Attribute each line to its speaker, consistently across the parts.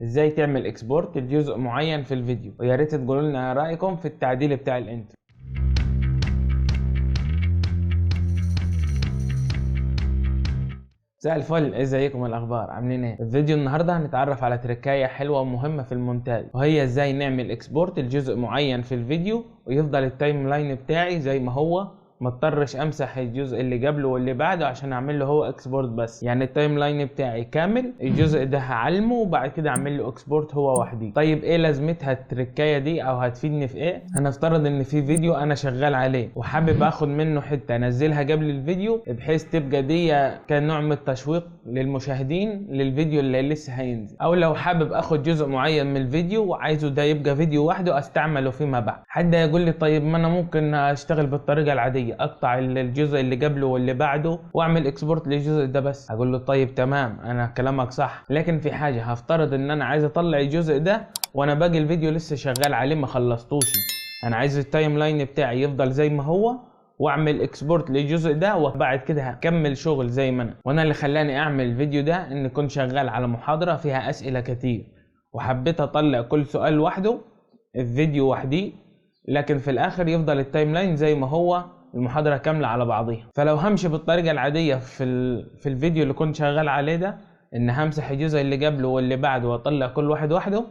Speaker 1: ازاي تعمل اكسبورت لجزء معين في الفيديو، ويا ريت تقولوا لنا رايكم في التعديل بتاع الانترو. مساء الفل، ازيكم؟ الاخبار عاملين ايه؟ في فيديو النهارده هنتعرف على تركايه حلوه ومهمه في المونتاج، وهي ازاي نعمل اكسبورت لجزء معين في الفيديو ويفضل التايم لاين بتاعي زي ما هو، ما اضطرش امسح الجزء اللي قبله واللي بعده عشان اعمل له هو اكسبورت بس. يعني التايم لاين بتاعي كامل، الجزء ده هعلمه وبعد كده اعمل له اكسبورت هو وحدي. طيب ايه لازمتها التركايه دي او هتفيدني في ايه؟ هنفترض ان في فيديو انا شغال عليه وحابب اخد منه حته انزلها قبل الفيديو بحيث تبقى دي كنوع من التشويق للمشاهدين للفيديو اللي لسه هينزل، او لو حابب اخد جزء معين من الفيديو وعايزه ده يبقى فيديو وحده استعمله فيما بعد. حد يقول لي طيب ما انا ممكن اشتغل بالطريقه العاديه، اقطع الجزء اللي قبله واللي بعده واعمل اكسبورت للجزء ده بس. اقول له طيب تمام، انا كلامك صح، لكن في حاجه، هفترض ان انا عايز اطلع الجزء ده وانا باقي الفيديو لسه شغال عليه ما خلصتوش. انا عايز التايم لاين بتاعي يفضل زي ما هو واعمل اكسبورت للجزء ده وبعد كده هكمل شغل زي ما انا. وانا اللي خلاني اعمل الفيديو ده ان كنت شغال على محاضره فيها اسئله كتير وحبيت اطلع كل سؤال لوحده الفيديو وحدي، لكن في الاخر يفضل التايم لاين زي ما هو، المحاضره كامله على بعضيها. فلو همشي بالطريقه العاديه في الفيديو اللي كنت شغال عليه ده، ان همسح الجزء اللي قبله واللي بعده واطلع كل واحد وحده.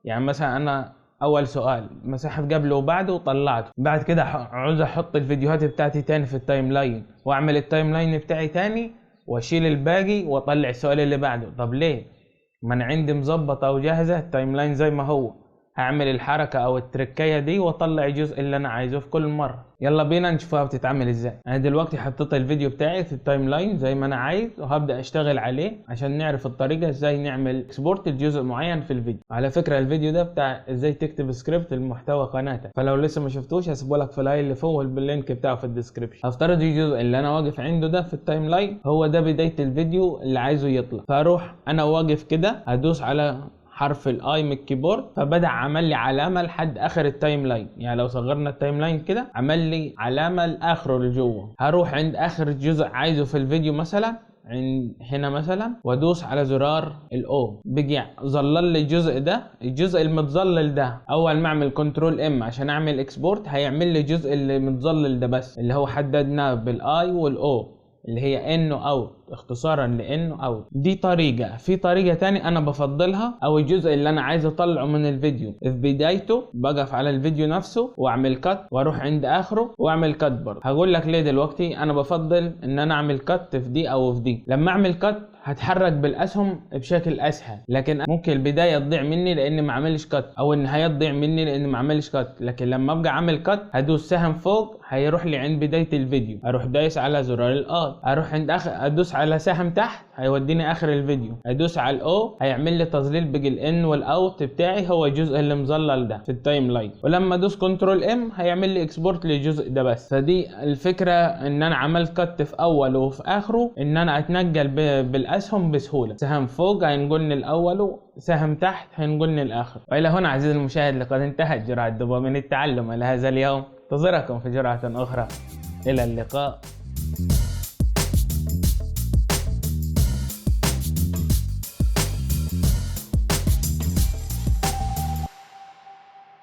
Speaker 1: يعني مثلا انا اول سؤال مسحت قبله وبعده وطلعته، بعد كده عاوز احط الفيديوهات بتاعتي تاني في التايم لاين واعمل التايم لاين بتاعي تاني واشيل الباقي واطلع السؤال اللي بعده. طب ليه؟ ما انا عندي مظبطه وجاهزه التايم لاين زي ما هو، هعمل الحركه او التركيه دي واطلع الجزء اللي انا عايزه في كل مره. يلا بينا نشوفها بتتعمل ازاي. انا دلوقتي حطيت الفيديو بتاعي في التايم لاين زي ما انا عايز وهبدا اشتغل عليه عشان نعرف الطريقه ازاي نعمل اكسبورت لجزء معين في الفيديو. على فكره الفيديو ده بتاع ازاي تكتب سكريبت لمحتوى قناتك، فلو لسه ما شفتوش هسيبه لك في اللاين اللي فوق باللينك بتاعه في الديسكربشن. هفترض الجزء اللي انا واقف عنده ده في التايم لاين هو ده بدايه الفيديو اللي عايزه يطلع، فاروح انا واقف كده هدوس على حرف الاي من الكيبورد، فبدأ عمل لي علامة لحد اخر التايم لاين. يعني لو صغرنا التايم لاين كده عمل لي علامة لاخره لجوه. هروح عند اخر جزء عايزه في الفيديو مثلا عند هنا مثلا وادوس على زرار الاو، بيجي ظلل لي الجزء ده، الجزء المتظلل ده. اول ما اعمل كنترول ام عشان اعمل اكسبورت هيعمل لي الجزء اللي متظلل ده بس، اللي هو حددناه بالاي والاو اللي هي انه اوت، اختصارا لانه اوت. دي طريقه. في طريقه تاني انا بفضلها، او الجزء اللي انا عايز اطلعه من الفيديو في بدايته بقف على الفيديو نفسه واعمل كات واروح عند اخره واعمل كات برضه. هقول لك ليه دلوقتي انا بفضل ان انا اعمل كات في دي او في دي. لما اعمل كات هتحرك بالاسهم بشكل اسهل، لكن ممكن البدايه تضيع مني لان ما عملش كات، او النهايه تضيع مني لان ما عملش كات. لكن لما ابقى عامل كات هدوس سهم فوق هيروح لي عند بدايه الفيديو، اروح دايس على زرار الاي، اروح عند اخر ادوس على سهم تحت هيوديني اخر الفيديو، ادوس على الاو هيعمل لي تظليل بقى الان والاوت بتاعي هو الجزء اللي مظلل ده في التايم لاين، ولما ادوس كنترول ام هيعمل لي اكسبورت للجزء ده بس. فدي الفكره، ان انا عملت كات في اوله وفي اخره، ان انا اتنقل بالاسهم بسهوله. سهم فوق هينقلني الاول، سهم تحت هينقلني الاخر. والى هنا عزيزي المشاهد لقد انتهت جرعه دوبامين التعلم لهذا اليوم. انتظركم في جرعه اخرى، الى اللقاء.